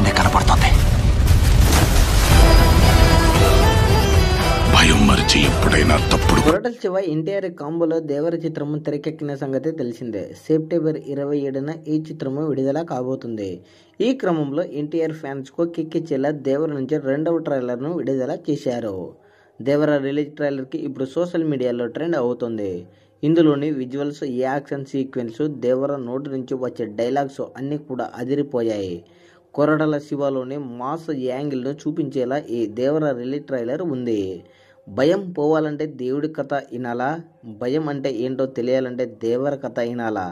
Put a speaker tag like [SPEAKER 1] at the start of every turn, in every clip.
[SPEAKER 1] కనపడాల్సిందే కనపడుతోంది. భయం మరిచి ఎప్పుడైనా తప్పుడు.
[SPEAKER 2] కొరటల శివ ఎన్టీఆర్ కాంబోలో దేవర చిత్రము తెరకెక్కిన సంగతి తెలిసిందే. సెప్టెంబర్ 27న ఈ చిత్రము విడుదల కాబోతుంది. ఈ క్రమంలో ఎన్టీఆర్ ఫ్యాన్స్ కు కిక్కిచ్చేలా దేవర నుంచి రెండవ ట్రైలర్ ను విడుదల చేశారు. దేవర రిలీజ్ ట్రైలర్ కి ఇప్పుడు సోషల్ మీడియాలో ట్రెండ్ అవుతుంది. ఇందులోని విజువల్స్, యాక్షన్ సీక్వెన్స్, దేవర నోటి నుంచి వచ్చే డైలాగ్స్ అన్నీ కూడా అదిరిపోయాయి. కొరటల శివలోని మాస్ యాంగిల్ ను చూపించేలా ఈ దేవర రిలీజ్ ట్రైలర్ ఉంది. భయం పోవాలంటే దేవుడి కథ వినాలా, భయం అంటే ఏంటో తెలియాలంటే దేవర కథ వినాలా,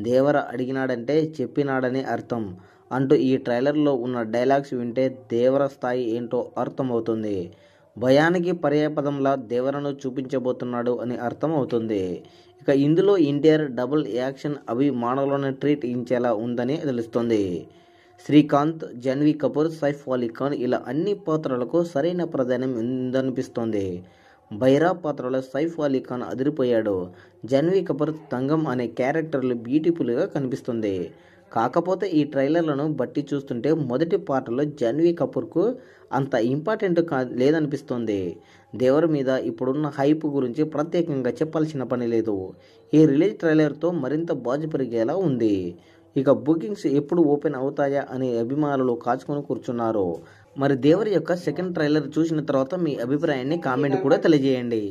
[SPEAKER 2] దేవర అడిగినాడంటే చెప్పినాడని అర్థం అంటూ ఈ ట్రైలర్లో ఉన్న డైలాగ్స్ వింటే దేవర స్థాయి ఏంటో అర్థమవుతుంది. భయానికి పర్యాయపదంలా దేవరను చూపించబోతున్నాడు అని అర్థం అవుతుంది. ఇక ఇందులో ఎన్టీఆర్ డబుల్ యాక్షన్ అభిమానులను ట్రీట్ ఇచ్చేలా ఉందని తెలుస్తుంది. శ్రీకాంత్, జాన్వీ కపూర్, సైఫ్ అలీ ఖాన్ ఇలా అన్ని పాత్రలకు సరైన ప్రాధాన్యం ఉందనిపిస్తోంది. బైరా పాత్రలో సైఫ్ అలీ ఖాన్ అదిరిపోయాడు. జాన్వీ కపూర్ తంగం అనే క్యారెక్టర్లు బ్యూటిఫుల్గా కనిపిస్తుంది. కాకపోతే ఈ ట్రైలర్లను బట్టి చూస్తుంటే మొదటి పార్ట్లో జాన్వీ కపూర్కు అంత ఇంపార్టెంట్ లేదనిపిస్తోంది. దేవర మీద ఇప్పుడున్న హైప్ గురించి ప్రత్యేకంగా చెప్పాల్సిన పని లేదు. ఈ రిలీజ్ ట్రైలర్తో మరింత బాజు పెరిగేలా ఉంది. ఇక బుకింగ్స్ ఎప్పుడు ఓపెన్ అవుతాయా అని అభిమానులు కాచుకొని కూర్చున్నారు. మరి దేవర యొక్క సెకండ్ ట్రైలర్ చూసిన తర్వాత మీ అభిప్రాయాన్ని కామెంట్ కూడా తెలియజేయండి.